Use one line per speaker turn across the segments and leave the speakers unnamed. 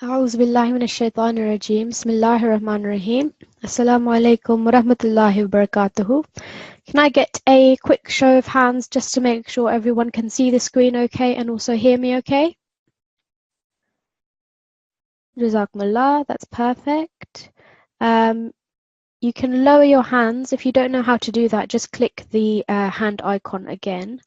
أعوذ بالله من الشيطان الرجيم بسم الله الرحمن الرحيم Assalamu alaikum wa rahmatullahi wa barakatuhu. Can I get a quick show of hands just to make sure everyone can see the screen okay and also hear me okay? Jazakumullah, that's perfect. You can lower your hands. If you don't know how to do that, just click the hand icon again.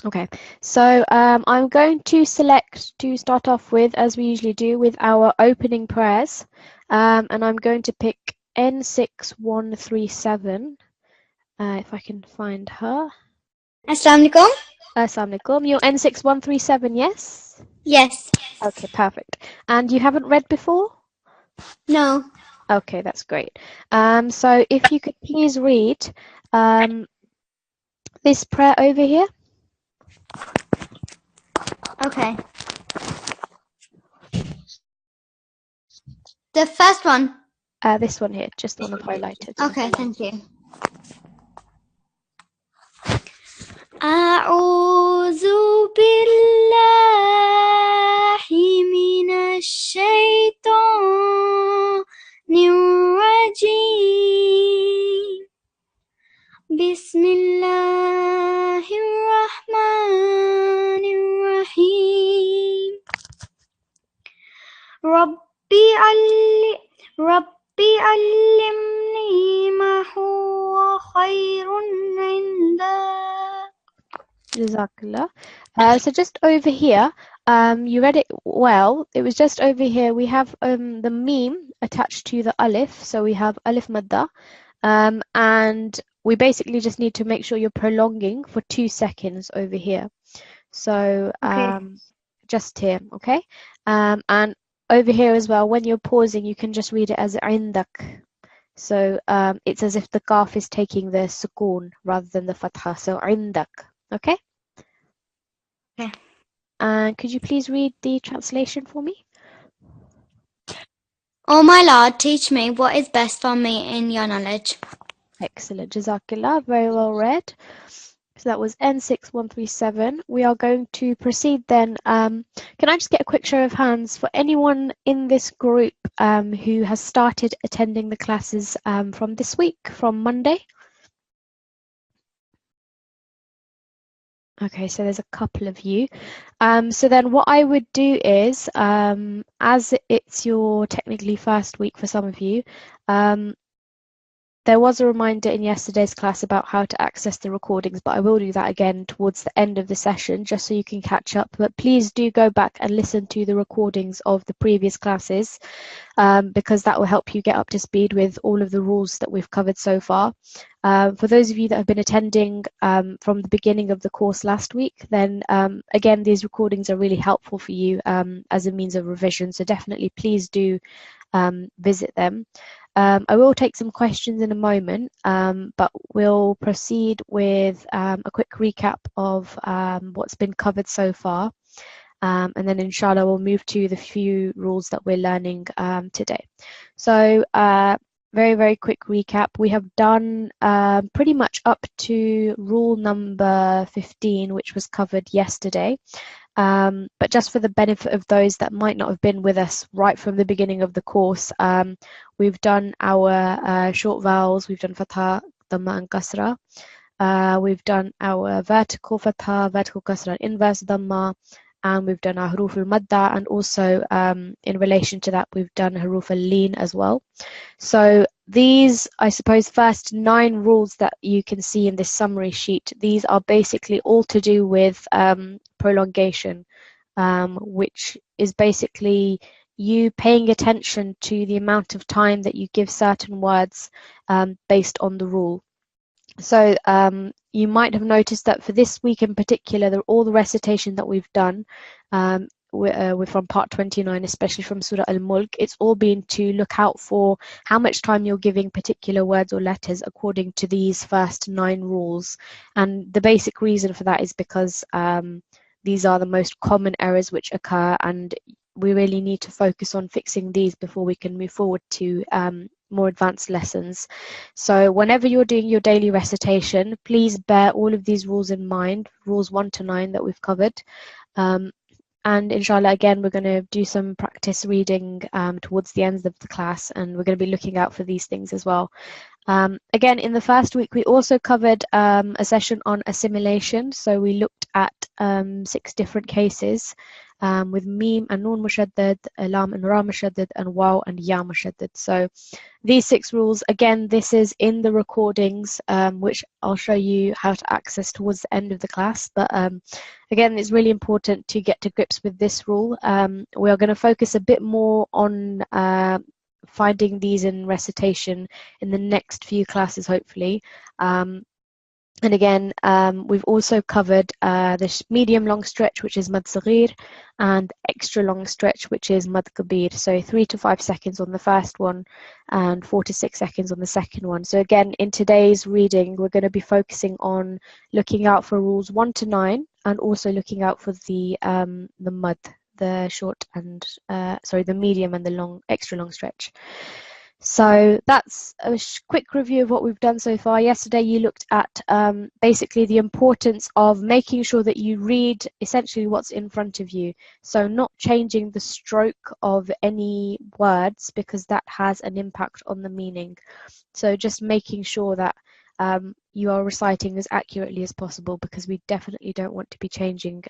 Okay, so I'm going to select to start off with, as we usually do, with our opening prayers. And I'm going to pick N6137, if I can find her.
Assalamu alaikum.
Assalamu alaikum. You're N6137, yes?
Yes.
Okay, perfect. And you haven't read before?
No.
Okay, that's great. So if you could please read this prayer over here.
Okay. The first one.
This one here, just the one I've highlighted.
Okay, thank you. أعوذ بالله من الشيطان الرجيم بسم الله الرحمن الرحيم ربي علمني ما هو خير عندك.
Jazakallah. So just over here, you read it well. It was just over here. We have the meme attached to the alif. So we have alif madda. And we basically just need to make sure you're prolonging for 2 seconds over here. So just here, okay? And over here as well, when you're pausing, you can just read it as indak. So it's as if the kaf is taking the sukoon rather than the fatha. So indak. Okay?
Okay.
And could you please read the translation for me?
O my Lord, teach me what is best for me in your knowledge.
Excellent. Jazakallah. Very well read. So that was N6137. We are going to proceed then. Can I just get a quick show of hands for anyone in this group who has started attending the classes from this week, from Monday? Okay, so there's a couple of you. So then what I would do is, as it's your technically first week for some of you, there was a reminder in yesterday's class about how to access the recordings, but I will do that again towards the end of the session just so you can catch up. But please do go back and listen to the recordings of the previous classes because that will help you get up to speed with all of the rules that we've covered so far. For those of you that have been attending from the beginning of the course last week, then again, these recordings are really helpful for you as a means of revision. So definitely please do visit them. I will take some questions in a moment, but we'll proceed with a quick recap of what's been covered so far. And then inshallah we'll move to the few rules that we're learning today. So very, very quick recap. We have done pretty much up to rule number 15, which was covered yesterday. But just for the benefit of those that might not have been with us right from the beginning of the course, we've done our short vowels, we've done fatha, dhamma and kasra. We've done our vertical fatha, vertical kasra, and inverse dhamma, and we've done our huruf al-madda, and also in relation to that we've done huruf al-lin as well. So these, I suppose, first 9 rules that you can see in this summary sheet, these are basically all to do with prolongation, which is basically you paying attention to the amount of time that you give certain words based on the rule. So you might have noticed that for this week in particular, all the recitation that we've done, we're from part 29, especially from Surah Al-Mulk, it's all been to look out for how much time you're giving particular words or letters according to these first 9 rules. And the basic reason for that is because these are the most common errors which occur, and we really need to focus on fixing these before we can move forward to more advanced lessons. So whenever you're doing your daily recitation, please bear all of these rules in mind, rules 1 to 9 that we've covered. And inshallah, again, we're going to do some practice reading towards the end of the class, and we're going to be looking out for these things as well. Again, in the first week, we also covered a session on assimilation. So we looked at 6 different cases with mim and noon mushaddad, lam and ra mushaddad, and waw and ya mushaddad. So these 6 rules, again, this is in the recordings, which I'll show you how to access towards the end of the class. But again, it's really important to get to grips with this rule. We are going to focus a bit more on finding these in recitation in the next few classes, hopefully. And again, we've also covered this medium long stretch, which is mad saghir, and extra long stretch, which is mad kabir. So 3 to 5 seconds on the first one and 4 to 6 seconds on the second one. So again, in today's reading, we're going to be focusing on looking out for rules 1 to 9, and also looking out for the mad, the short and the medium and the long, extra long stretch. So that's a quick review of what we've done so far. Yesterday you looked at basically the importance of making sure that you read essentially what's in front of you. So not changing the stroke of any words, because that has an impact on the meaning. So just making sure that you are reciting as accurately as possible, because we definitely don't want to be changing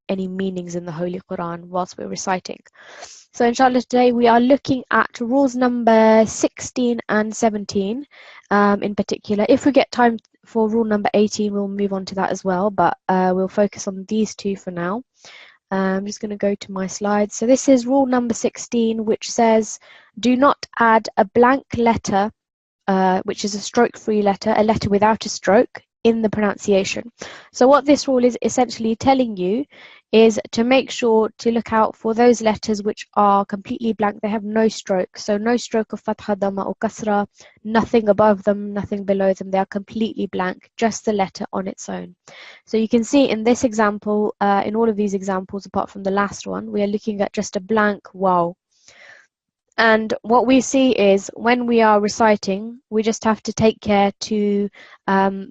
any meanings in the Holy Quran whilst we're reciting. So inshallah today we are looking at rules number 16 and 17 in particular. If we get time for rule number 18, we'll move on to that as well, but we'll focus on these 2 for now. I'm just going to go to my slides. So this is rule number 16, which says, do not add a blank letter, which is a stroke-free letter, a letter without a stroke, in the pronunciation. So what this rule is essentially telling you is to make sure to look out for those letters which are completely blank. They have no stroke. So no stroke of fatha, dhamma or kasra, nothing above them, nothing below them. They are completely blank, just the letter on its own. So you can see in this example, in all of these examples apart from the last one, we are looking at just a blank waw. And what we see is when we are reciting, we just have to take care to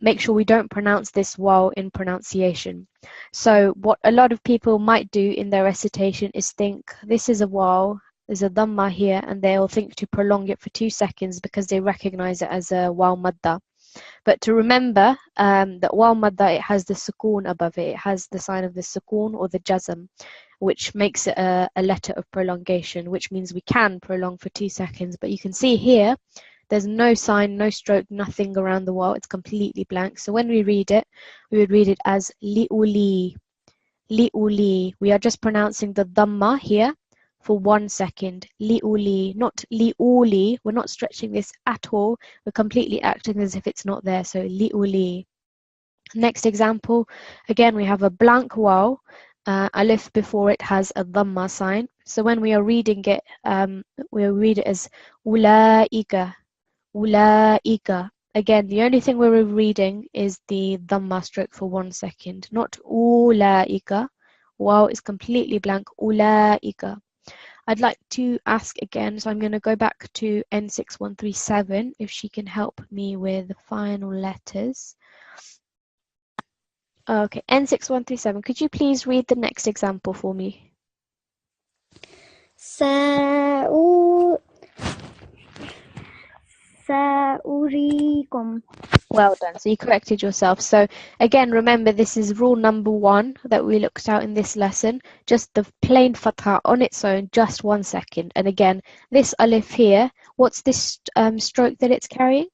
make sure we don't pronounce this waw in pronunciation. So what a lot of people might do in their recitation is think, this is a waw, there's a dhamma here, and they'll think to prolong it for 2 seconds because they recognize it as a waw madda. But to remember that waw madda, it has the sukoon above it. It has the sign of the sukoon or the jazm, which makes it a letter of prolongation, which means we can prolong for 2 seconds. But you can see here, there's no sign, no stroke, nothing around the waw. It's completely blank. So when we read it, we would read it as li'uli, li'uli. We are just pronouncing the dhamma here for 1 second. Li'uli, not li'uli. We're not stretching this at all. We're completely acting as if it's not there. So li'uli. Next example, again, we have a blank waw. Alif before it has a dhamma sign. So when we are reading it, we'll read it as ulaika, ulaika. Again, the only thing we're reading is the dhamma stroke for 1 second, not ulaika. Wow is completely blank, ulaika. I'd like to ask again, so I'm going to go back to N6137 if she can help me with the final letters. Okay, N6137, could you please read the next example for me?
Sa'urikum.
Well done. So you corrected yourself. So again, remember this is rule number 1 that we looked at in this lesson. Just the plain fatha on its own, just 1 second. And again, this alif here, what's this stroke that it's carrying?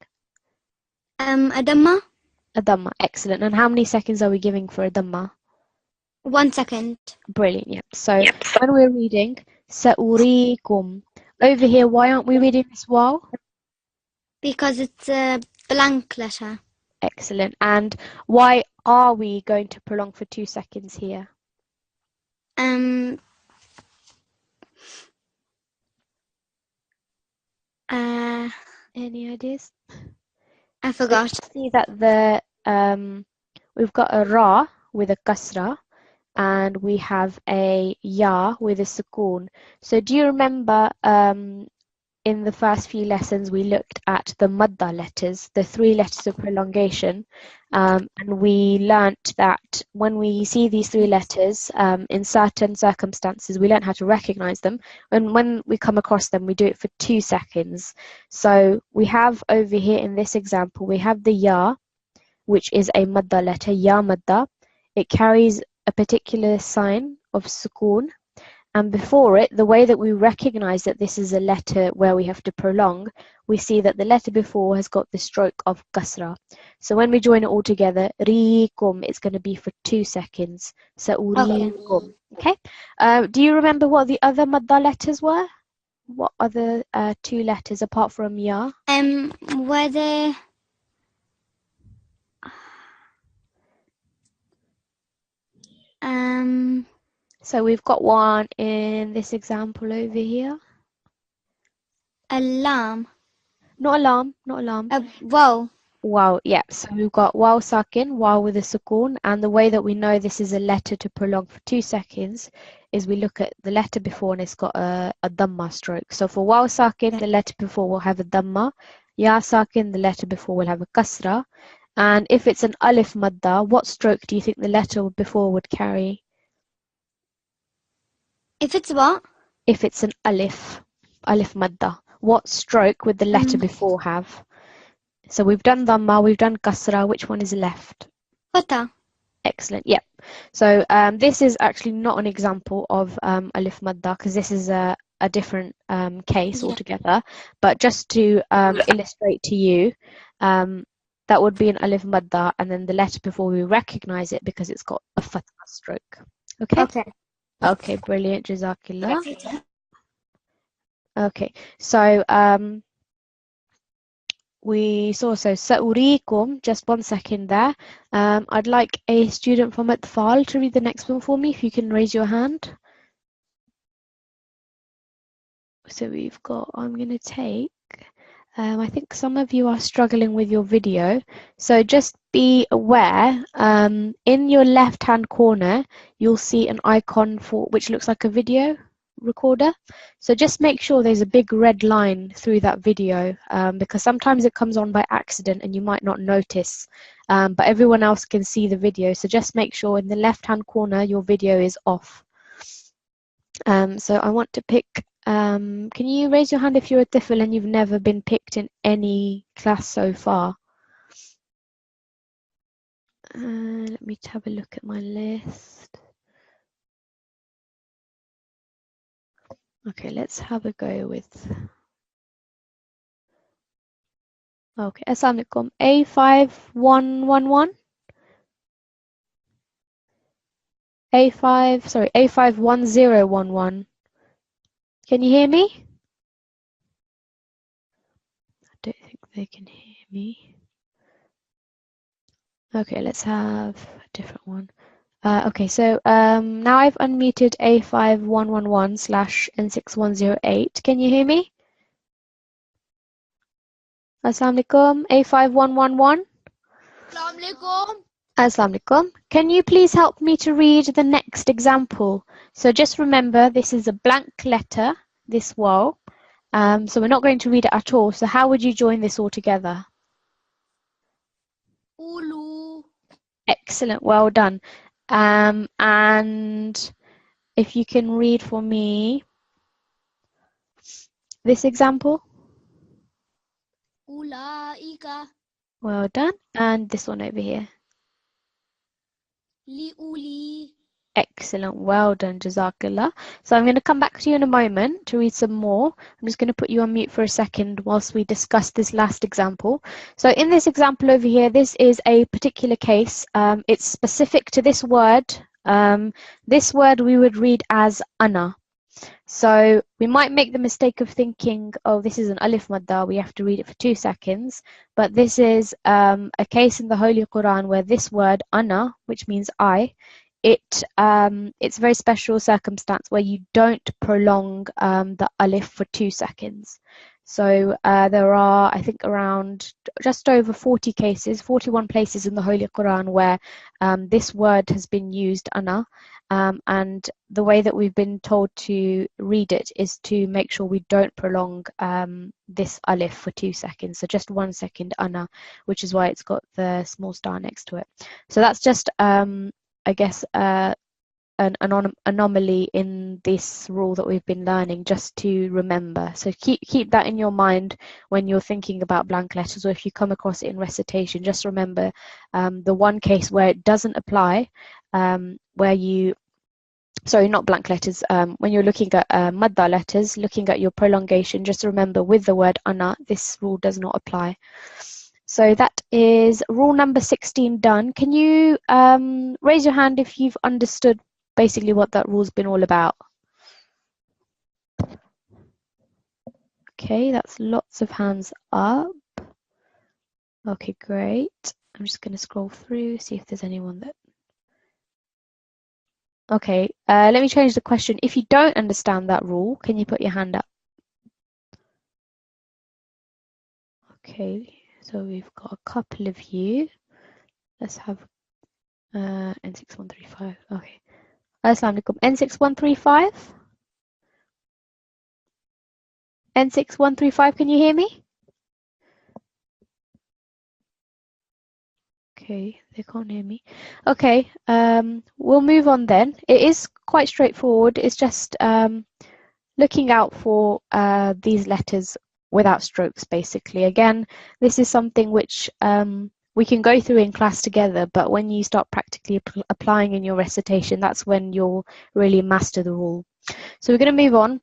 A dhamma.
A dhamma. Excellent. And how many seconds are we giving for a dhamma?
1 second.
Brilliant. Yep. So when we're reading sa'urikum, over here, why aren't we reading this waw?
Because it's a blank letter.
Excellent. And why are we going to prolong for 2 seconds here? Any ideas?
I forgot.
See that the we've got a ra with a kasra, and we have a ya with a sukoon. So do you remember in the first few lessons we looked at the madda letters, the 3 letters of prolongation, And we learnt that when we see these three letters in certain circumstances, we learn how to recognize them. And when we come across them, we do it for 2 seconds. So we have over here in this example, we have the ya, which is a madda letter, ya madda. It carries a particular sign of sukoon. And before it, the way that we recognize that this is a letter where we have to prolong, we see that the letter before has got the stroke of kasra. So when we join it all together, rikum, it's going to be for 2 seconds. Sa'urikum. Okay. Do you remember what the other madda letters were? What other 2 letters apart from ya?
Were they
So we've got one in this example over here.
alarm?
Not alarm, not alarm.
Wow.
Wow, yeah. So we've got waw sakin, waw with a sukoon, and the way that we know this is a letter to prolong for 2 seconds is we look at the letter before and it's got a dhamma stroke. So for waw sakin, the letter before will have a dhamma. Ya sakin, the letter before will have a kasra. And if it's an alif madda, what stroke do you think the letter before would carry?
If it's what?
If it's an alif madda, what stroke would the letter before have? So we've done dhamma, we've done kasra, which one is left?
Fatha.
Excellent, yep. So this is actually not an example of alif madda because this is a different case altogether. But just to illustrate to you, that would be an alif madda and then the letter before we recognize it because it's got a fatha stroke. Okay? Okay, brilliant, Jazakillah. Okay, so we saw sa'urikum, just 1 second there. I'd like a student from Atfal to read the next one for me, if you can raise your hand. So we've got, I'm going to take, I think some of you are struggling with your video. So just be aware, in your left-hand corner, you'll see an icon for which looks like a video recorder. So just make sure there's a big red line through that video because sometimes it comes on by accident and you might not notice, but everyone else can see the video. So just make sure in the left-hand corner your video is off. So I want to pick, can you raise your hand if you're a tifl and you've never been picked in any class so far? Let me have a look at my list. Okay, let's have a go with, okay, Assalamu alaikum. A5111? A51011. Can you hear me? I don't think they can hear me. Okay, let's have a different one. Okay, so now I've unmuted A5111/N6108. Can you hear me? Assalamu alaikum. A5111.
Assalamu alaikum.
Assalamu alaikum. Can you please help me to read the next example? So just remember, this is a blank letter, this waw. So we're not going to read it at all. So how would you join this all together?
Ulu.
Excellent, well done. And if you can read for me this example.
Ulaika.
Well done. And this one over here.
Liuli.
Excellent, well done, Jazakallah. So I'm going to come back to you in a moment to read some more. I'm just going to put you on mute for a second whilst we discuss this last example. So in this example over here, this is a particular case. It's specific to this word. This word we would read as ana. So we might make the mistake of thinking, oh, this is an alif madda, we have to read it for 2 seconds. But this is a case in the Holy Quran where this word ana, which means I, it's a very special circumstance where you don't prolong the alif for 2 seconds. So there are, I think, around just over 40 cases, 41 places in the Holy Quran where this word has been used, ana, and the way that we've been told to read it is to make sure we don't prolong this alif for 2 seconds. So just 1 second, ana, which is why it's got the small star next to it. So that's just, I guess, an anomaly in this rule that we've been learning, just to remember. So keep that in your mind when you're thinking about blank letters, or if you come across it in recitation, just remember the one case where it doesn't apply, where you, sorry, not blank letters, when you're looking at madda letters, looking at your prolongation, just remember with the word ana, this rule does not apply. So that is rule number 16 done. Can you raise your hand if you've understood basically what that rule's been all about? Okay, that's lots of hands up. Okay, great. I'm just going to scroll through, see if there's anyone that... Okay, let me change the question. If you don't understand that rule, can you put your hand up? Okay, so we've got a couple of you. Let's have N6135. Okay. Assalamu alaikum. N6135? N6135, can you hear me? Okay, they can't hear me. Okay, we'll move on then. It is quite straightforward. It's just looking out for these letters without strokes, basically. Again, this is something which we can go through in class together, but when you start practically applying in your recitation, that's when you'll really master the rule. So we're going to move on.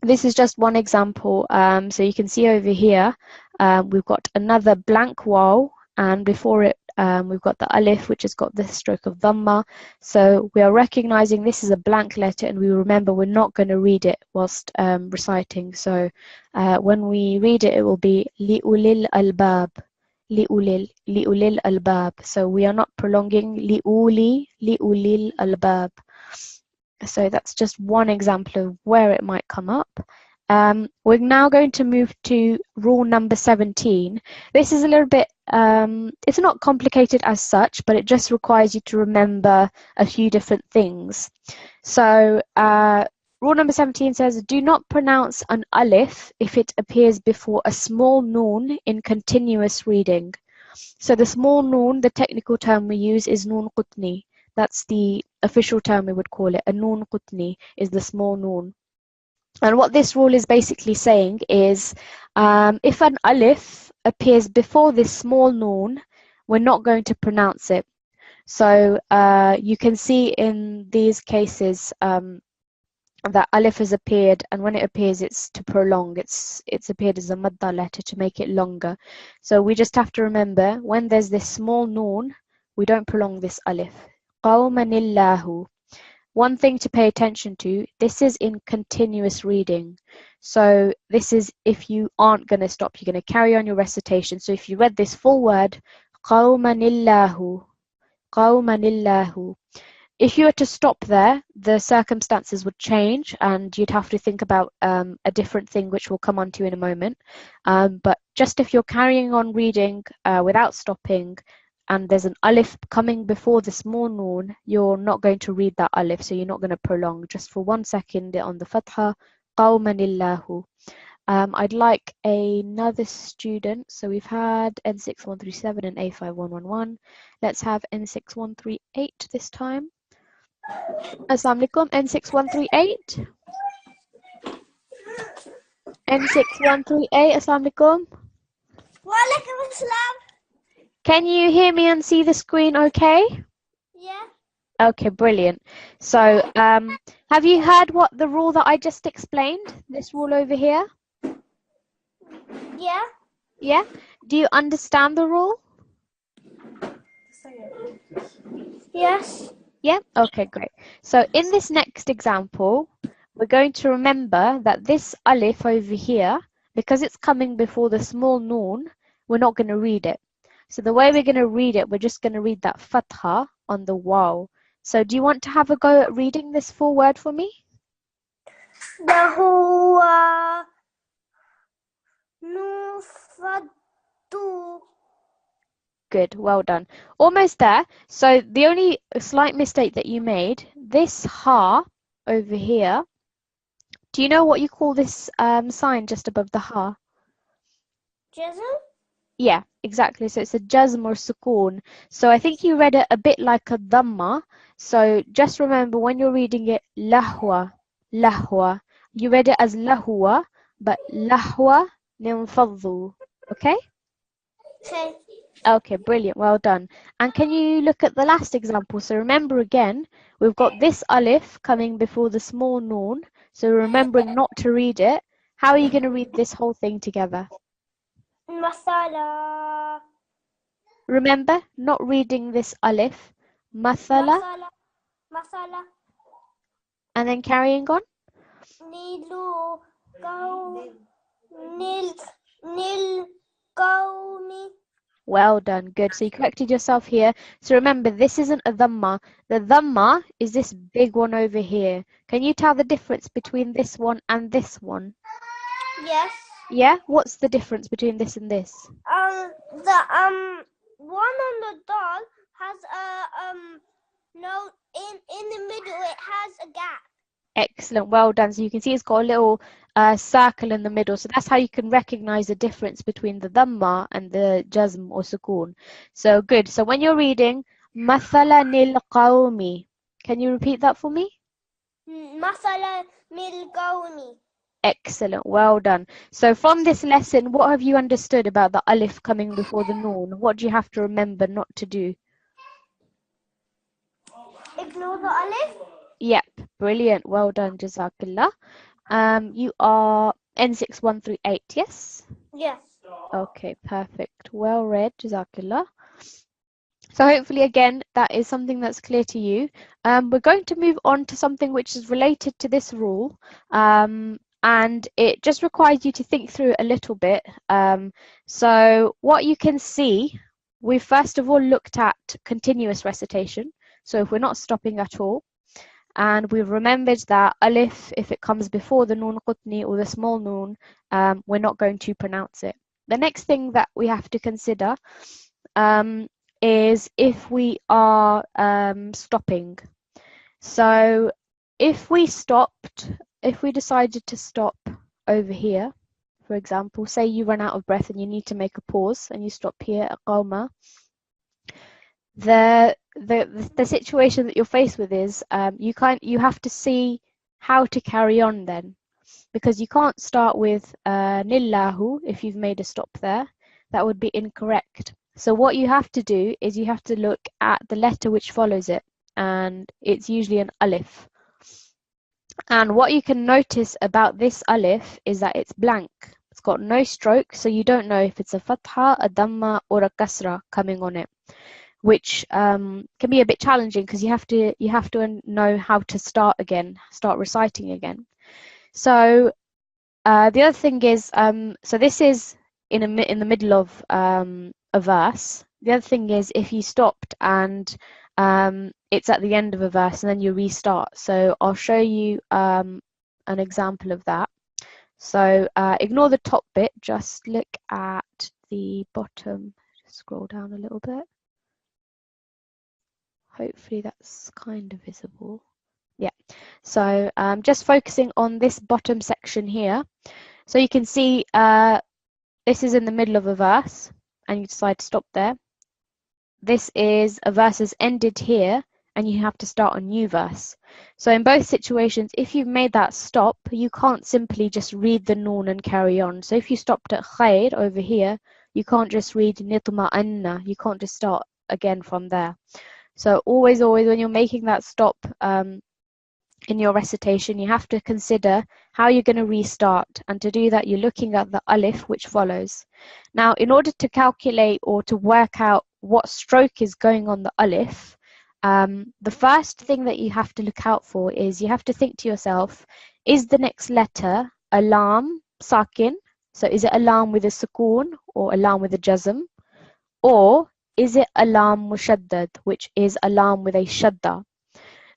This is just one example. So you can see over here, we've got another blank waw, and before it, we've got the alif, which has got the stroke of dhamma. So we are recognizing this is a blank letter, and we remember we're not going to read it whilst reciting. So when we read it, it will be li'ulil albab, li'ulil albab. So we are not prolonging li'ulil albab. So that's just one example of where it might come up. We're now going to move to rule number 17. This is a little bit, it's not complicated as such, but it just requires you to remember a few different things. So rule number 17 says, do not pronounce an alif if it appears before a small noon in continuous reading. So the small noon, the technical term we use is noon qutni. That's the official term we would call it. A noon qutni is the small noon. And what this rule is basically saying is if an alif appears before this small noon, we're not going to pronounce it. So you can see in these cases that alif has appeared, and when it appears, it's to prolong. It's appeared as a madda letter to make it longer. So we just have to remember, when there's this small noon, we don't prolong this alif. Qawmanillahu. One thing to pay attention to, this is in continuous reading. So this is if you aren't going to stop, you're going to carry on your recitation. So if you read this full word, Qawmanillahu, Qawmanillahu. If you were to stop there, the circumstances would change and you'd have to think about a different thing, which we'll come on to in a moment. But just if you're carrying on reading without stopping, and there's an alif coming before the small noon, you're not going to read that alif, so you're not going to prolong. Just for 1 second on the fatha, qawmanillahu. I'd like another student. So we've had N6137 and A5111. Let's have N6138 this time. Assalamu alaikum, N6138. N6138, assalamu alaikum.
Wa alaikum assalam.
Can you hear me and see the screen okay?
Yeah.
Okay, brilliant. So have you heard what the rule that I just explained? This rule over here?
Yeah.
Yeah? Do you understand the rule?
Yes.
Yeah? Okay, great. So in this next example, we're going to remember that this alif over here, because it's coming before the small noon, we're not going to read it. So the way we're going to read it, we're just going to read that fatha on the waw. So do you want to have a go at reading this full word for me?
Dahuwa nufadu.
Good, well done. Almost there. So the only slight mistake that you made, this ha over here, do you know what you call this sign just above the ha?
Jazm?
Yeah, exactly. So it's a jazm or sukoon. So I think you read it a bit like a dhamma. So just remember when you're reading it, lahwa, lahwa. You read it as lahwa, but lahwa ninfadhu. Okay?
Okay.
Okay, brilliant. Well done. And can you look at the last example? So remember again, we've got this alif coming before the small noon. So remembering not to read it. How are you going to read this whole thing together?
Masala.
Remember, not reading this alif, mathala,
Masala. Masala.
and then carrying on.
Nilu. Go. Nil. Nil. Qawmi.
Well done, good. So you corrected yourself here. So remember, this isn't a dhamma. The dhamma is this big one over here. Can you tell the difference between this one and this one?
Yes.
Yeah? What's the difference between this and this?
The one on the doll has a no in the middle. It has a gap.
Excellent, well done. So you can see it's got a little circle in the middle. So that's how you can recognize the difference between the dhamma and the jazm or sukoon. So good. So when you're reading, mathala nil qawmi, can you repeat that for me?
Masala nil qawmi.
Excellent, well done. So from this lesson, what have you understood about the alif coming before the noon? What do you have to remember not to do?
Ignore the alif.
Yep, brilliant. Well done, Jazakallah. You are N6 1 through 8, yes?
Yes.
Okay, perfect. Well read, Jazakallah. So hopefully, again, that is something that's clear to you. We're going to move on to something which is related to this rule. And it just requires you to think through it a little bit. So what you can see, we first of all looked at continuous recitation. So if we're not stopping at all, and we've remembered that alif, if it comes before the noon qutni or the small noon, we're not going to pronounce it. The next thing that we have to consider is if we are stopping. So if we decided to stop over here, for example, say you run out of breath and you need to make a pause and you stop here at qawma, the situation that you're faced with is you have to see how to carry on then, because you can't start with nillahu if you've made a stop there. That would be incorrect. So what you have to do is you have to look at the letter which follows it, and it's usually an alif. And what you can notice about this alif is that it's blank. It's got no stroke, so you don't know if it's a fatha, a dhamma, or a kasra coming on it, which can be a bit challenging because you have to know how to start reciting again. So the other thing is, so this is in the middle of a verse. The other thing is if you stopped and it's at the end of a verse and then you restart. So I'll show you an example of that. So ignore the top bit, just look at the bottom. Just scroll down a little bit. Hopefully that's kind of visible. Yeah, so just focusing on this bottom section here. So you can see this is in the middle of a verse and you decide to stop there. This is a verse has ended here and you have to start a new verse. So in both situations, if you've made that stop, you can't simply just read the noon and carry on. So if you stopped at khair over here, you can't just read nitma'anna. You can't just start again from there. So always when you're making that stop in your recitation, you have to consider how you're going to restart. And to do that, you're looking at the alif which follows. Now, in order to calculate or to work out what stroke is going on the alif, the first thing that you have to look out for is you have to think to yourself, is the next letter a lam sakin? So is it a lam with a sukoon or a lam with a jazm? Or is it a lam mushaddad, which is a lam with a shadda?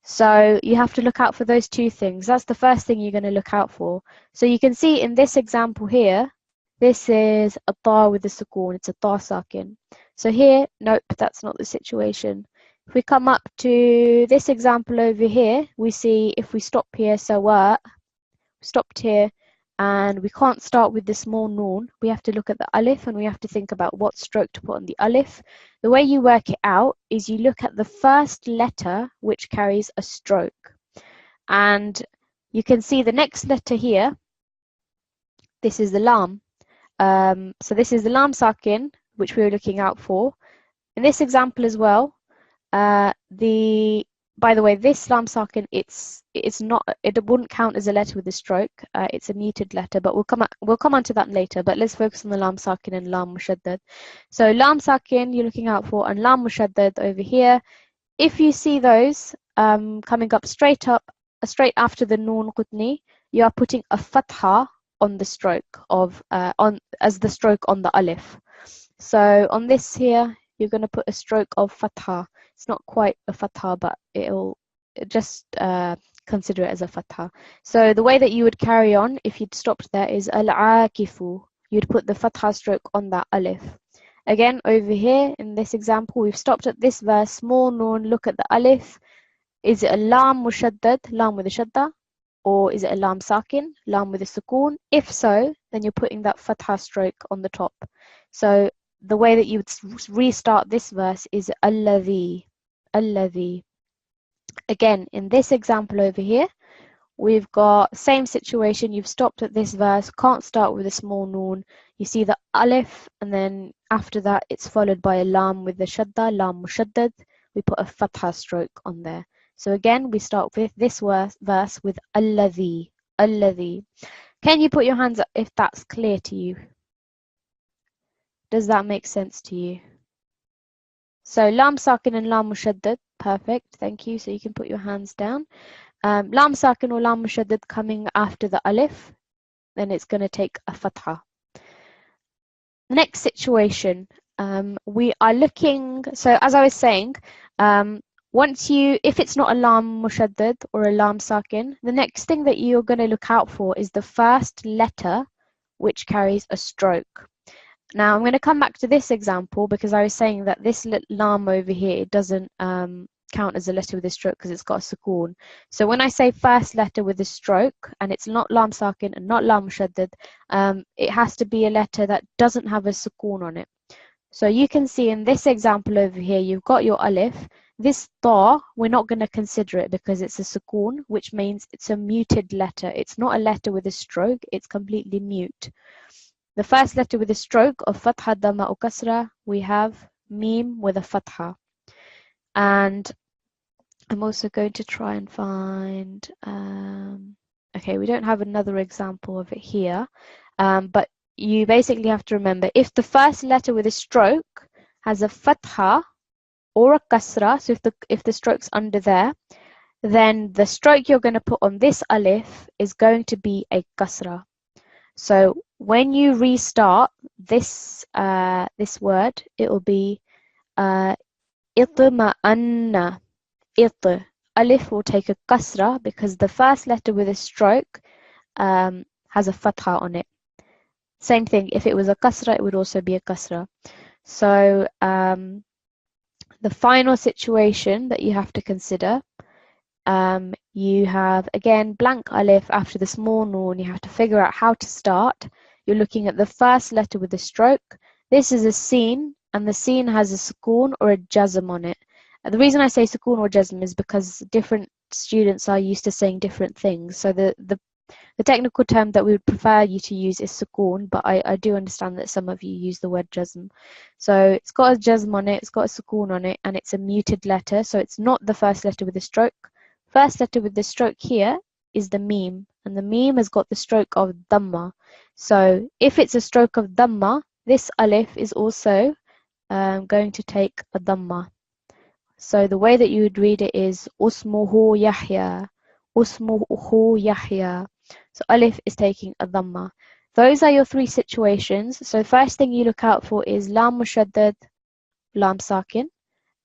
So you have to look out for those two things. That's the first thing you're going to look out for. So you can see in this example here, this is a ta with a sukoon, it's a ta sakin. So here, nope, that's not the situation. If we come up to this example over here, we see if we stop here, sawa, stopped here, and we can't start with the small noon. We have to look at the alif and we have to think about what stroke to put on the alif. The way you work it out is you look at the first letter which carries a stroke. And you can see the next letter here. This is the lam. So this is the lam sakin, which we were looking out for. In this example as well, by the way, this lam sakin, it wouldn't count as a letter with a stroke. It's a muted letter, but we'll come on to that later. But let's focus on the lam sakin and lam mushaddad. So lam sakin you're looking out for, and lam mushaddad over here. If you see those coming up straight after the noon qutni, you are putting a fatha on the stroke as the stroke on the alif. So on this here, you're going to put a stroke of fatha. It's not quite a fatha, but it'll just consider it as a fatha. So the way that you would carry on if you'd stopped there is al-akifu. You'd put the fatha stroke on that alif. Again, over here in this example, we've stopped at this verse, small noon, look at the alif. Is it a lam mushaddad, lam with a shadda? Or is it a lam sakin, lam with a sukoon? If so, then you're putting that fatha stroke on the top. So the way that you would restart this verse is alladhi, alladhi. Again, in this example over here, we've got same situation. You've stopped at this verse, can't start with a small noon. You see the alif, and then after that, it's followed by a lam with the shadda, lam mushaddad. We put a fatha stroke on there. So again, we start with this verse with alladhi, alladhi. Can you put your hands up if that's clear to you? Does that make sense to you? So lam sakin and lam mushaddad, perfect, thank you. So you can put your hands down. Lam sakin or lam mushaddad coming after the alif, then it's going to take a fatha. Next situation, we are looking, so as I was saying, if it's not a lam mushaddad or a lam sakin, the next thing that you're going to look out for is the first letter which carries a stroke. Now I'm going to come back to this example because I was saying that this lam over here, it doesn't count as a letter with a stroke because it's got a sukoon. So when I say first letter with a stroke and it's not lam sakin and not lam mushaddad, it has to be a letter that doesn't have a sukoon on it. So you can see in this example over here, you've got your alif. This ta, we're not going to consider it because it's a sukoon, which means it's a muted letter. It's not a letter with a stroke, it's completely mute. The first letter with a stroke of fatha, dhamma or kasra, we have mim with a fatha. And I'm also going to try and find, okay, we don't have another example of it here, but you basically have to remember if the first letter with a stroke has a fatha or a kasra, so if the stroke's under there, then the stroke you're going to put on this alif is going to be a kasra. So when you restart this this word, it will be itma'anna. Alif will take a kasra because the first letter with a stroke has a fatha on it. Same thing, if it was a kasra, it would also be a kasra. So the final situation that you have to consider, you have, again, blank alif after the small noon. You have to figure out how to start. You're looking at the first letter with a stroke. This is a sin, and the sin has a sukoon or a jazm on it. The reason I say sukoon or jazm is because different students are used to saying different things. So the technical term that we would prefer you to use is sukoon, but I do understand that some of you use the word jazm. So it's got a jazm on it, it's got a sukoon on it, and it's a muted letter, so it's not the first letter with a stroke. First letter with the stroke here is the meme, and the meme has got the stroke of dhamma. So if it's a stroke of dhamma, this alif is also going to take a dhamma. So the way that you would read it is usmuhu Yahya, usmuhu Yahya. So alif is taking a dhamma. Those are your three situations. So first thing you look out for is lam mushaddad, lam sakin.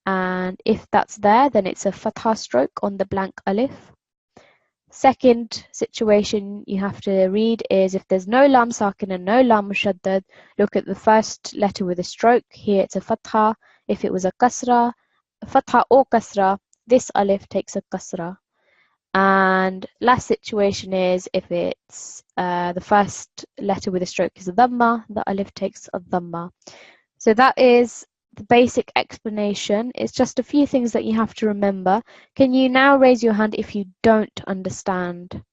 And if that's there, then it's a fatha stroke on the blank alif. Second situation you have to read is if there's no lam sakin and no lam mushaddad, look at the first letter with a stroke. Here it's a fatha. If it was a kasra, fatha or kasra, this alif takes a kasra. And last situation is if it's the first letter with a stroke is a dhamma, the alif takes a dhamma. So that is the basic explanation. It's just a few things that you have to remember. Can you now raise your hand if you don't understand?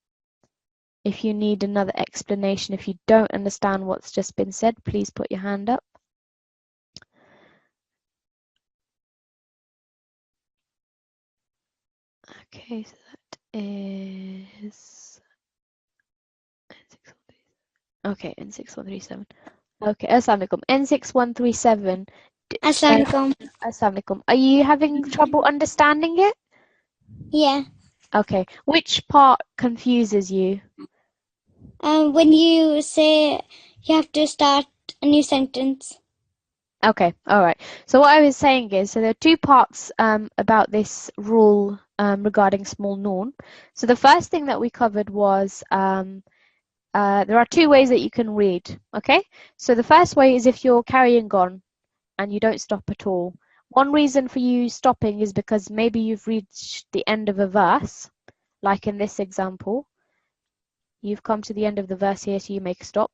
If you need another explanation, if you don't understand what's just been said, please put your hand up. Okay, so that is okay, N6137. Okay, Assalamualaikum. N6137.
Assalamualaikum.
Assalamualaikum. Are you having trouble understanding it?
Yeah.
Okay. Which part confuses you?
When you say you have to start a new sentence.
Okay, all right. So what I was saying is, so there are two parts about this rule regarding small noon. So the first thing that we covered was there are two ways that you can read. Okay, so the first way is if you're carrying on and you don't stop at all. One reason for you stopping is because maybe you've reached the end of a verse, like in this example. You've come to the end of the verse here, so you make a stop.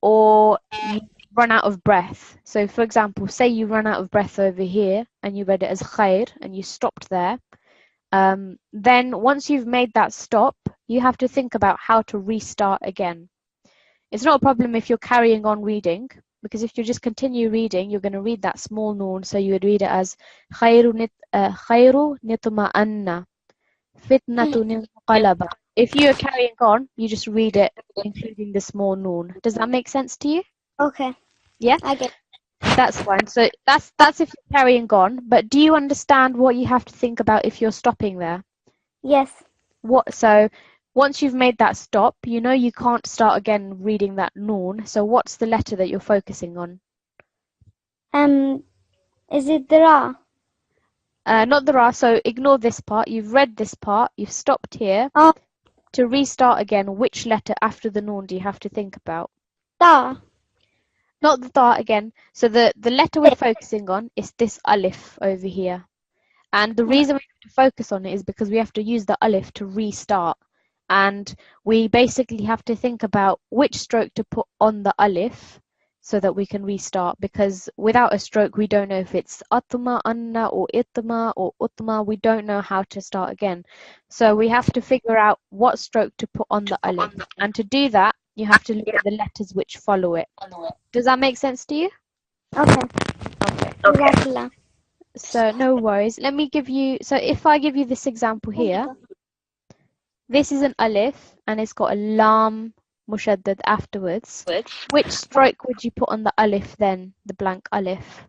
Or you run out of breath. So for example, say you run out of breath over here and you read it as khair and you stopped there. Then once you've made that stop, you have to think about how to restart again. It's not a problem if you're carrying on reading, because if you just continue reading, you're going to read that small noon. So you would read it as khairu nitma'anna, fitnatu qalaba. If you're carrying on, you just read it including the small noon. Does that make sense to you?
Okay.
Yeah?
I get it.
That's fine. So that's if you're carrying on. But do you understand what you have to think about if you're stopping there?
Yes.
So once you've made that stop, you know you can't start again reading that noon. So what's the letter that you're focusing on?
Is it the ra?
Not the ra. So ignore this part. You've read this part. You've stopped here.
Oh,
To restart again, which letter after the noon do you have to think about?
ta.
Not the ta again. So the letter we're focusing on is this alif over here. And the reason we have to focus on it is because we have to use the alif to restart. And we basically have to think about which stroke to put on the alif so that we can restart. Because without a stroke, we don't know if it's atma, anna, or itma, or utma. We don't know how to start again. So we have to figure out what stroke to put on the alif. And to do that, you have to look at the letters which follow it. Does that make sense to you?
Okay.
Okay.
Jazakallah.
So no worries. Let me give you, so if I give you this example here, this is an alif and it's got a lam mushaddad afterwards. Which stroke would you put on the alif then, the blank alif?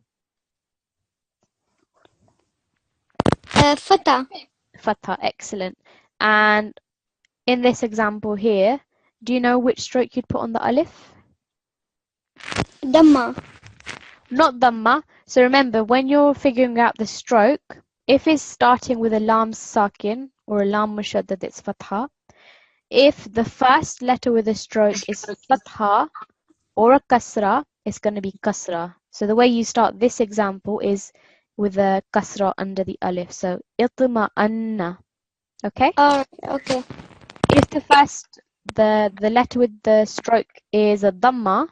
Fatha.
Fatha, excellent. And in this example here, do you know which stroke you'd put on the alif?
Dhamma.
Not dhamma. So remember, when you're figuring out the stroke, if it's starting with a lam sakin or a lam mushaddad, it's fatha. If the first letter with a stroke is fatha or a kasra, it's going to be kasra. So the way you start this example is with a kasra under the alif. So itma'anna. Okay?
Alright, okay.
If the letter with the stroke is a dhamma,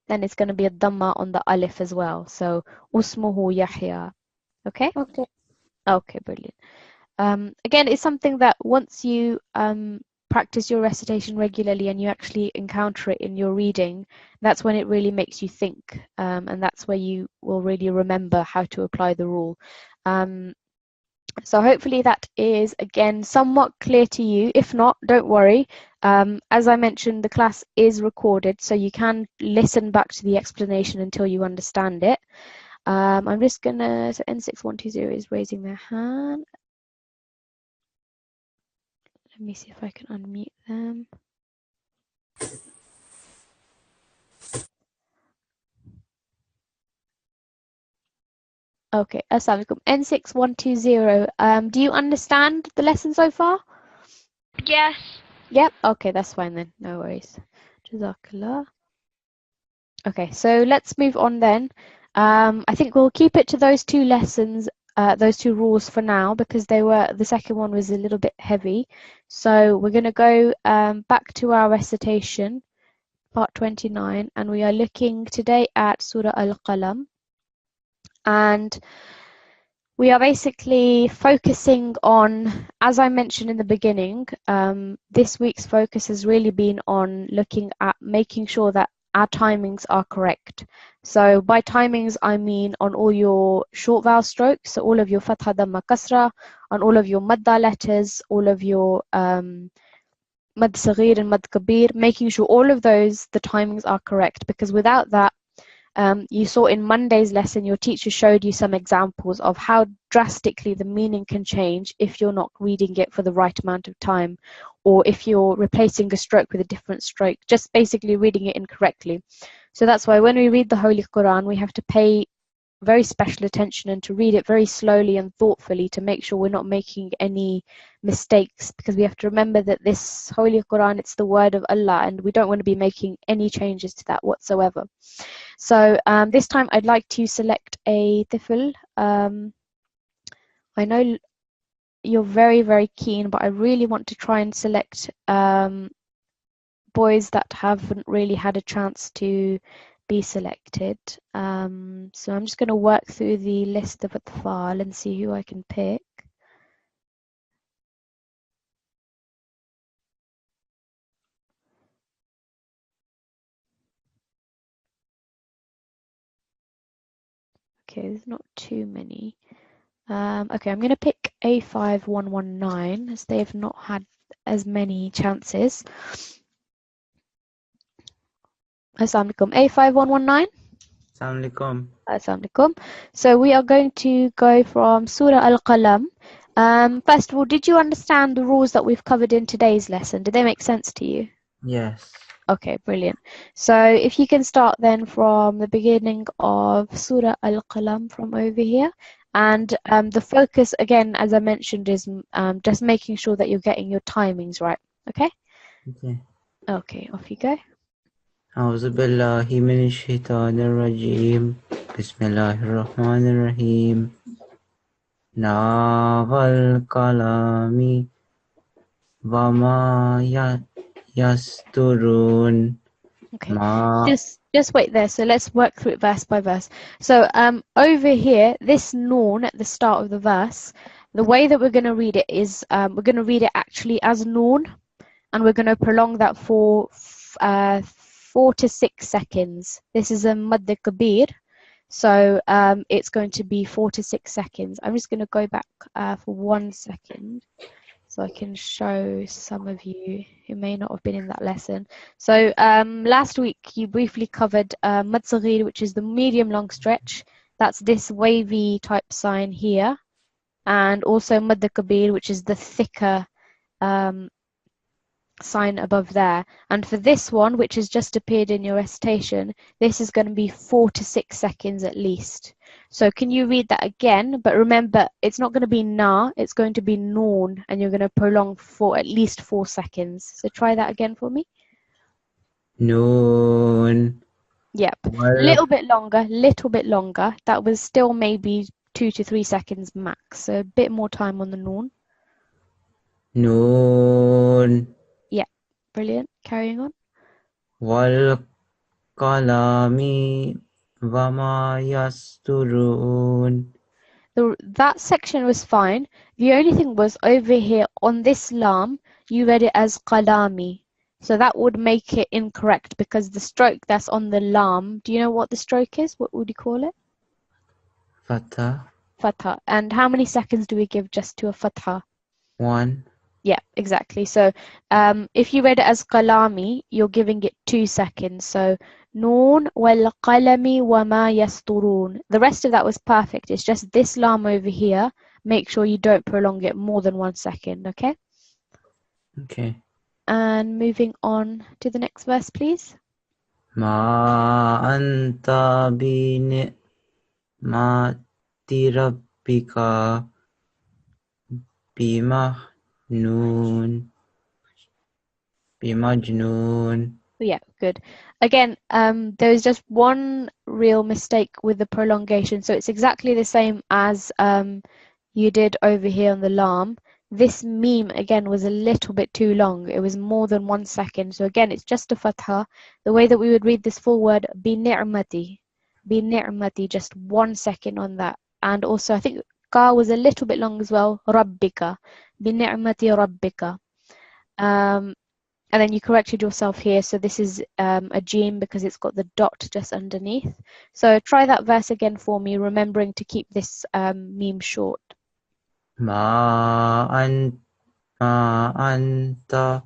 then it's going to be a dhamma on the alif as well. So usmuhu Yahya. Okay?
Okay.
Okay, brilliant. Again, it's something that once you practice your recitation regularly and you actually encounter it in your reading, that's when it really makes you think, and that's where you will really remember how to apply the rule. So hopefully that is, again, somewhat clear to you. If not, don't worry. As I mentioned, the class is recorded, so you can listen back to the explanation until you understand it. I'm just gonna, so N6120 is raising their hand. Let me see if I can unmute them. Okay, Assalamualaikum. N6120, do you understand the lesson so far?
Yes.
Yep, okay, that's fine then. No worries. Jazakallah. Okay, so let's move on then. I think we'll keep it to those two lessons those two rules for now because the second one was a little bit heavy. So we're going to go back to our recitation, part 29, and we are looking today at Surah Al-Qalam. And we are basically focusing on, as I mentioned in the beginning, this week's focus has really been on looking at making sure that our timings are correct. So by timings, I mean on all your short vowel strokes, so all of your fatha, dhamma, kasra, on all of your madda letters, all of your mad saghir and mad kabir, making sure all of those, the timings are correct, because without that, you saw in Monday's lesson, your teacher showed you some examples of how drastically the meaning can change if you're not reading it for the right amount of time, or if you're replacing a stroke with a different stroke, just basically reading it incorrectly. So that's why when we read the Holy Quran, we have to pay very special attention and to read it very slowly and thoughtfully to make sure we're not making any mistakes, because we have to remember that this Holy Quran, it's the word of Allah, and we don't want to be making any changes to that whatsoever. So this time I'd like to select a tifl. I know you're very, very keen, but I really want to try and select boys that haven't really had a chance to be selected. So I'm just going to work through the list of atfal and see who I can pick. Okay, there's not too many. Okay, I'm going to pick A5119 as they have not had as many chances. Assalamu alaikum. A5119.
Assalamu alaikum.
Assalamu alaikum. So we are going to go from Surah Al-Qalam. First of all, did you understand the rules that we've covered in today's lesson? Did they make sense to you?
Yes.
Okay, brilliant. So if you can start then from the beginning of Surah Al-Qalam from over here. And the focus, again, as I mentioned, is just making sure that you're getting your timings right. Okay?
Okay.
Okay, off you go.
أعوذ بالله من الشيطان الرجيم بسم الله الرحمن الرحيم والقلم وما يسطرون.
Okay, just wait there. So let's work through it verse by verse. So over here, this noon at the start of the verse, the way that we're going to read it is we're going to read it actually as noon, and we're going to prolong that for 4 to 6 seconds. This is a mad kabir, so it's going to be 4 to 6 seconds. I'm just going to go back for 1 second so I can show some of you who may not have been in that lesson. So last week you briefly covered mad saghir, which is the medium long stretch. That's this wavy type sign here, and also mad kabir, which is the thicker sign above there. And for this one, which has just appeared in your recitation, this is going to be 4 to 6 seconds at least. So can you read that again? But remember, it's not going to be na, it's going to be noon, and you're going to prolong for at least 4 seconds. So try that again for me.
Noon.
Yep, little bit longer. That was still maybe 2 to 3 seconds max. So a bit more time on the noon.
Noon.
Brilliant. Carrying on.
والقلم وما يسطرون.
That section was fine. The only thing was over here on this lam, you read it as qalami. So that would make it incorrect because the stroke that's on the lam, do you know what the stroke is? What would you call it?
Fatha.
Fatha. And how many seconds do we give just to a fatha?
1.
Yeah, exactly. So if you read it as qalami, you're giving it 2 seconds. So noon wal qalami wa ma yasturun. The rest of that was perfect. It's just this lam over here. Make sure you don't prolong it more than 1 second, okay?
Okay.
And moving on to the next verse, please.
ما أنت بنعمة ربك بمجنون.
Yeah, good. Again, there's just one real mistake with the prolongation. So it's exactly the same as you did over here on the lam. This meme again was a little bit too long. It was more than 1 second. So again, it's just a fatha. The way that we would read this full word, bi ni'mati, just 1 second on that. And also, I think ka was a little bit long as well. Rabbika, bi ni'mati rabbika. And then you corrected yourself here. So this is a gene because it's got the dot just underneath. So try that verse again for me, remembering to keep this meme short.
ما أنت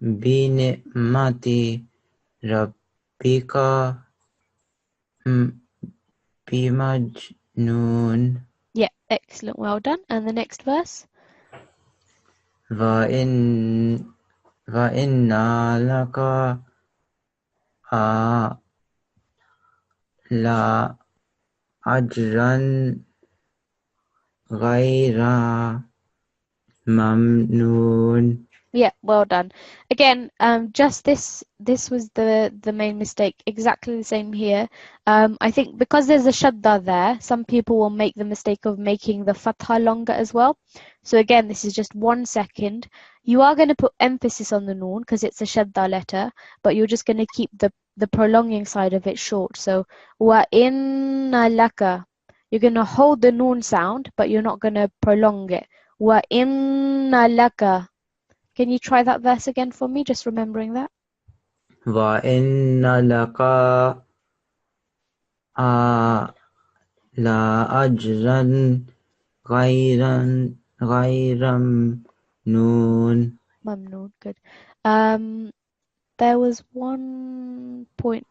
بنعمة ربك بمجنون.
Yeah, excellent. Well done. And the next verse.
وإن لك لأجرا غير ممنون.
Yeah, well done. Again, just this was the main mistake. Exactly the same here. I think because there's a shadda there, some people will make the mistake of making the fatha longer as well. So again, this is just 1 second. You are going to put emphasis on the noon because it's a shadda letter, but you're just going to keep the prolonging side of it short. So wa inna laka. You're going to hold the noon sound, but you're not going to prolong it. Wa inna laka. Can you try that verse again for me, just remembering that?
وإن لك لأجرا غير ممنون.
Mamnoon, good. There was one point.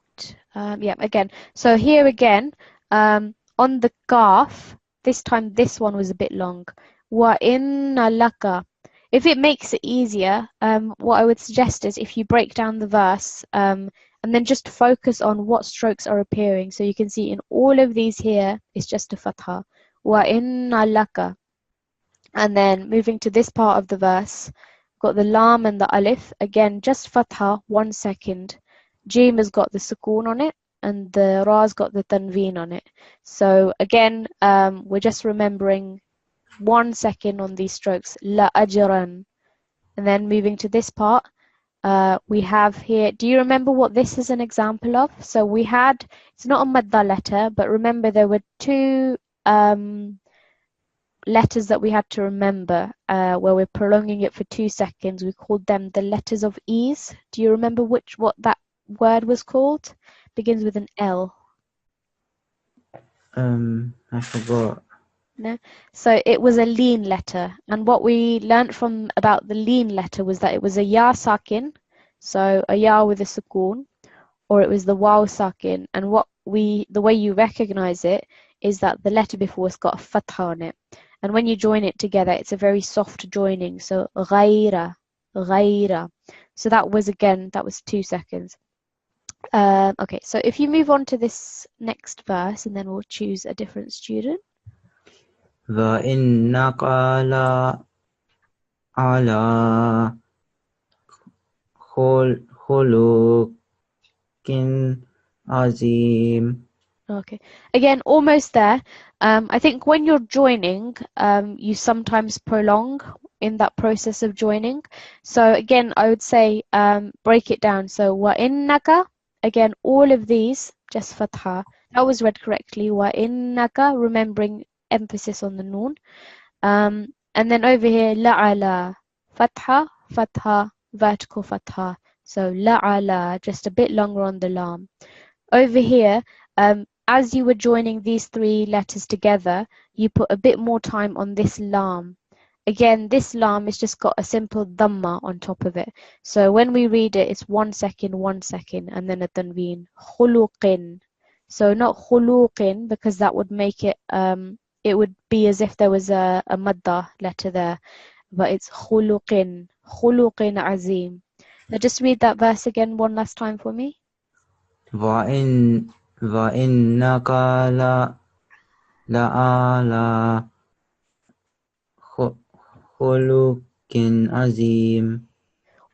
Yeah, again. So here again, on the kaf, this time this one was a bit long. Wa inna laka. If it makes it easier, what I would suggest is if you break down the verse, and then just focus on what strokes are appearing. So you can see in all of these here, it's just a fatha. Wa inna laka. And then moving to this part of the verse, got the lam and the alif. Again, just fatha, 1 second. Jim has got the sukoon on it, and the ra's got the tanveen on it. So again, we're just remembering 1 second on these strokes. La ajran. And then moving to this part, we have here. Do you remember what this is an example of? So we had, it's not a madda letter, but remember there were two letters that we had to remember where we're prolonging it for 2 seconds. We called them the letters of ease. Do you remember what that word was called? Begins with an L.
I forgot.
No? So it was a lean letter. And what we learnt from about the lean letter was that it was a ya sakin, so a ya with a sukoon, or it was the waw sakin. And the way you recognize it is that the letter before has got a fatha on it. And when you join it together, it's a very soft joining. So ghayra. So that was 2 seconds. Okay, so if you move on to this next verse, and then we'll choose a different student.
وإنك على خلق عظيم.
Okay, again, almost there. I think when you're joining, you sometimes prolong in that process of joining. So again, I would say break it down. So wa innaka, again, all of these just fatha. That was read correctly. Wa innaka, remembering emphasis on the noon. And then over here, la'ala, fatha, vertical fatha. So la'ala, just a bit longer on the lam. Over here, as you were joining these three letters together, you put a bit more time on this lam. Again, this lam has just got a simple dhamma on top of it. So when we read it, it's 1 second, and then a tanveen. Khuluqin. So not khuluqin, because that would make it, it would be as if there was a madda letter there. But it's khuluqin. Khuluqin azim. Now just read that verse again one last time for me.
وإنك لعلى خلق عظيم.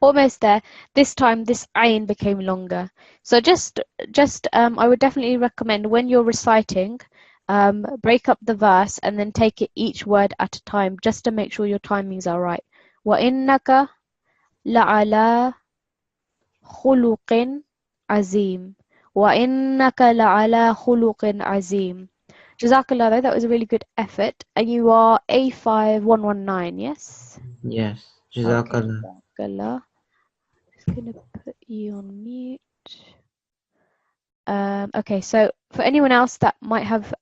Almost there. This time, this ayn became longer. So just I would definitely recommend when you're reciting, break up the verse and then take it each word at a time, just to make sure your timings are right. وَإِنَّكَ لَعَلَى خُلُقٍ عَظِيمٍ. وَإِنَّكَ لَعَلَى خُلُقٍ عَظِيمٍ. Jazakallah, that was a really good effort. And you are A5119, yes?
Yes.
Okay,
Jazakallah.
Jazakallah. Just gonna put you on mute. Okay, so for anyone else that might have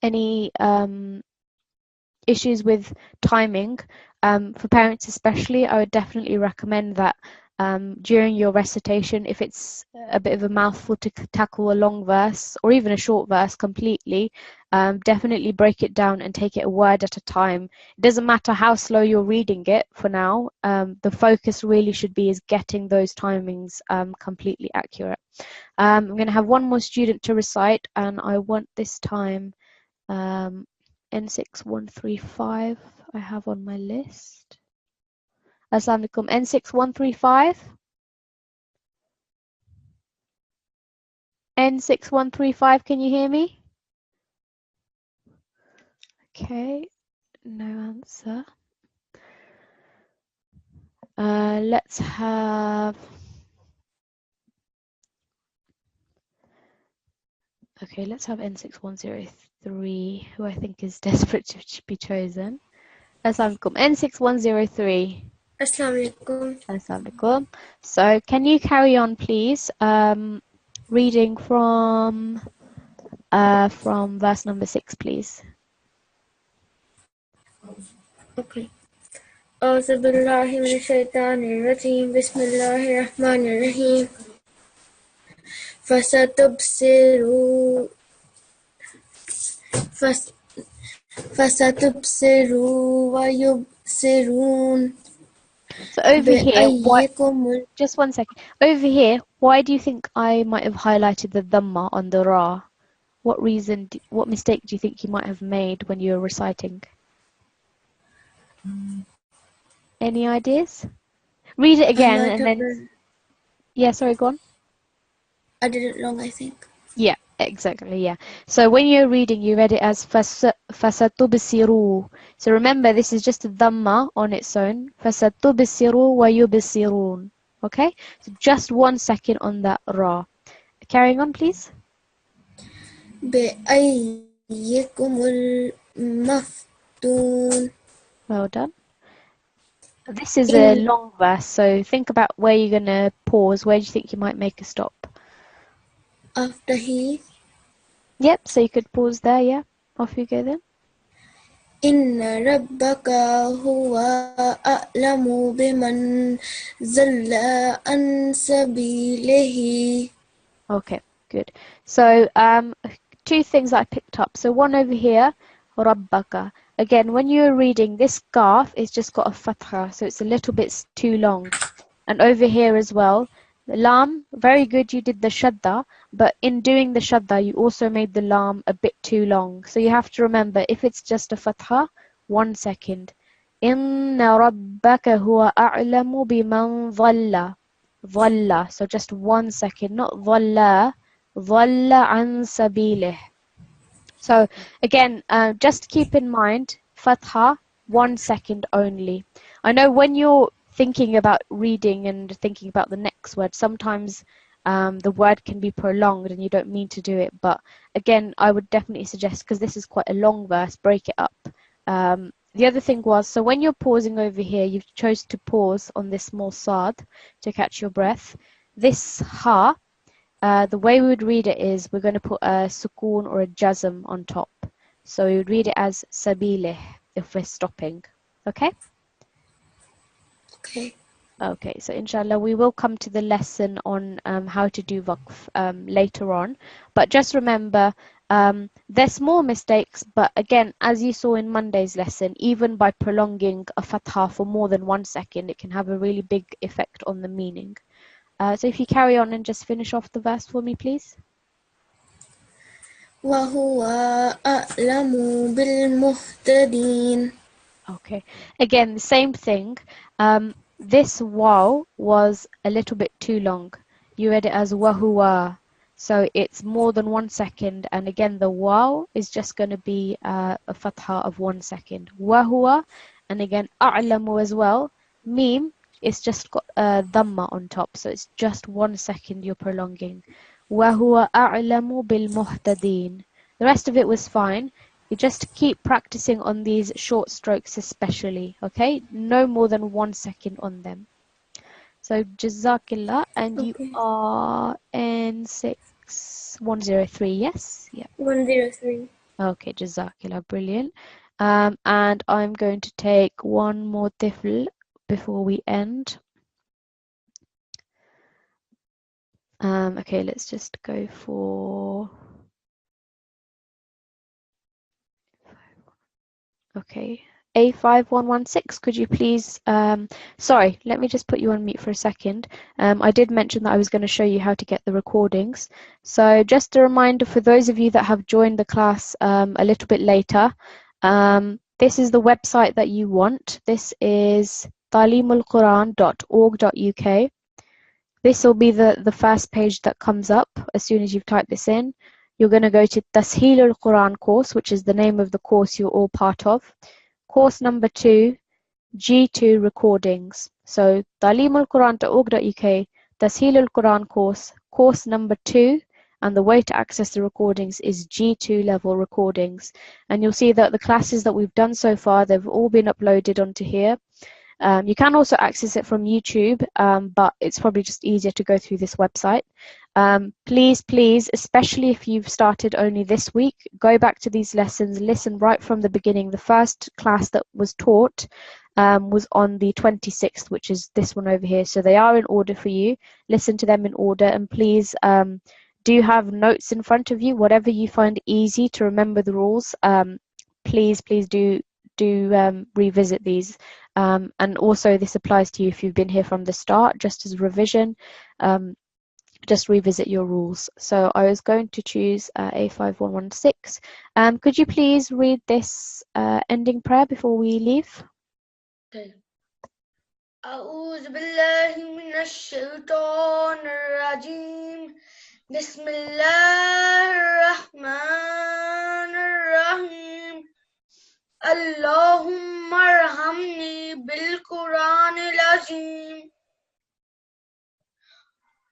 any issues with timing, for parents especially, I would definitely recommend that during your recitation, if it's a bit of a mouthful to tackle a long verse or even a short verse completely, definitely break it down and take it a word at a time. It doesn't matter how slow you're reading it for now. The focus really should be is getting those timings completely accurate. I'm going to have one more student to recite, and I want this time N6135 I have on my list. Assalamu alaikum. N6135? N6135, can you hear me? Okay, no answer. Let's have... Okay, let's have N6103, who I think is desperate to be chosen. Assalamu alaikum. N6103.
Assalamu alaikum.
Assalamu alaikum. So, can you carry on, please? Reading from verse number 6, please.
Okay. أعوذ بالله من الشيطان الرجيم بسم الله الرحمن الرحيم فستبصروا ويبصرون
So over here,
بأيكم
just one second. Over here, why do you think I might have highlighted the dhamma on the ra? What reason, what mistake do you think you might have made when you were reciting? Any ideas? Read it again and then... Yeah, sorry, go on.
I did it wrong, I think.
Yeah, exactly, yeah. So when you're reading, you read it as فَسَتُبْصِرُوا. So remember, this is just a dhamma on its own. فَسَتُبْصِرُوا وَيُبْصِرُونَ. Okay? So just 1 second on that ra. Carrying on, please.
بأيكم المفتون.
Well done. This is a long verse, so think about where you're going to pause. Where do you think you might make a stop?
After he.
Yep, so you could pause there, yeah. Off you go then.
إن ربك هو أعلم بمن ضل عن سبيله.
Okay, good. So, two things I picked up. So one over here, Rabbaka. Again, when you're reading, this Qaf is just got a fatha, so it's a little bit too long. And over here as well, the lam, very good, you did the shadda, but in doing the shadda, you also made the lam a bit too long. So you have to remember, if it's just a fatha, 1 second. Inna rabbaka huwa a'lamu biman dhalla. Dhalla. So just 1 second, not dhalla. Dhalla an sabilih. So again, just keep in mind, fatha, 1 second only. I know when you're thinking about reading and thinking about the next word, sometimes the word can be prolonged and you don't mean to do it. But again, I would definitely suggest, because this is quite a long verse, break it up. The other thing was, so when you're pausing over here, you've chose to pause on this small sad to catch your breath. This ha, the way we would read it is we're going to put a sukoon or a jazm on top. So we would read it as sabilih if we're stopping. Okay?
Okay.
Okay, so inshallah we will come to the lesson on how to do waqf later on. But just remember, they're small mistakes, but again, as you saw in Monday's lesson, even by prolonging a fatha for more than 1 second, it can have a really big effect on the meaning. So if you carry on and just finish off the verse for me, please.
وهو أعلم بالمهتدين.
Okay. Again, the same thing. this waw was a little bit too long. You read it as wahuwa. So it's more than 1 second. And again, the waw is just going to be a fatha of 1 second. Wahuwa. And again, a'lamu as well. Meme, it's just got a dhamma on top. So it's just 1 second you're prolonging. Wahuwa a'lamu bil muhtadin. The rest of it was fine. You just keep practicing on these short strokes especially, okay? No more than 1 second on them. So Jazakillah, and you
Okay.
are N6103, yes? Yeah.
103.
Okay, Jazakillah, brilliant. And I'm going to take one more tifl before we end. Okay, let's just go for... Okay, A5116, could you please, sorry, let me just put you on mute for a second. I did mention that I was going to show you how to get the recordings. So just a reminder for those of you that have joined the class a little bit later, this is the website that you want. This is talimul-Quran.org.uk. This will be the first page that comes up as soon as you've typed this in. You're going to go to Tashilul-Quran course, which is the name of the course you're all part of. Course number 2, G2 recordings. So talimulquran.org.uk, Tashilul-Quran course, course number 2, and the way to access the recordings is G2 level recordings. And you'll see that the classes that we've done so far, they've all been uploaded onto here. You can also access it from YouTube, but it's probably just easier to go through this website. Please, especially if you've started only this week, go back to these lessons, listen right from the beginning. The first class that was taught was on the 26th, which is this one over here. So they are in order for you. Listen to them in order, and please do have notes in front of you, whatever you find easy to remember the rules. Please do revisit these. And also this applies to you if you've been here from the start, just as revision. Just revisit your rules. So I was going to choose A5116. Could you please read this ending prayer before we leave?
Okay. أعوذ بالله من الشيطان الرجيم بسم الله الرحمن الرحيم اللهم ارحمني بالقرآن العظيم.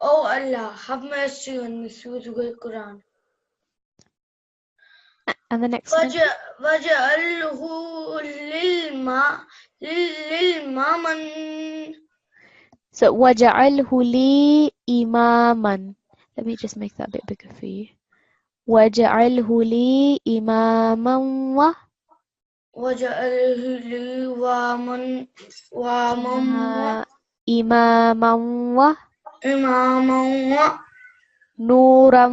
Oh Allah, have mercy on me through the Great Quran.
And the next one.
وَجَعَلْهُ لِلْمَامًا.
So وَجَعَلْهُ لِي إِمَامًا. Let me just make that a bit bigger for you. وَجَعَلْهُ لِي إِمَامًا
وَجَعَلْهُ لِي
إِمَامًا
إِمَامًا
نُورًا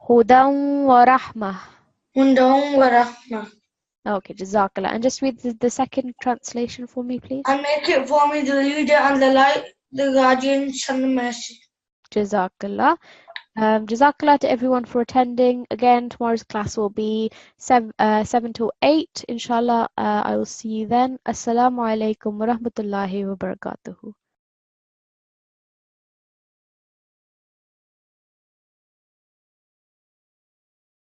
هُدًى وَرَحْمَةً.
وَرَحْمَةً.
Okay, Jazakallah. And just read the second translation for me, please.
And make it for me the leader and the light, the guardian, and the mercy.
Jazakallah. Jazakallah to everyone for attending. Again, tomorrow's class will be 7 till 8. Inshallah, I will see you then. Assalamu alaikum wa rahmatullahi wa barakatuhu.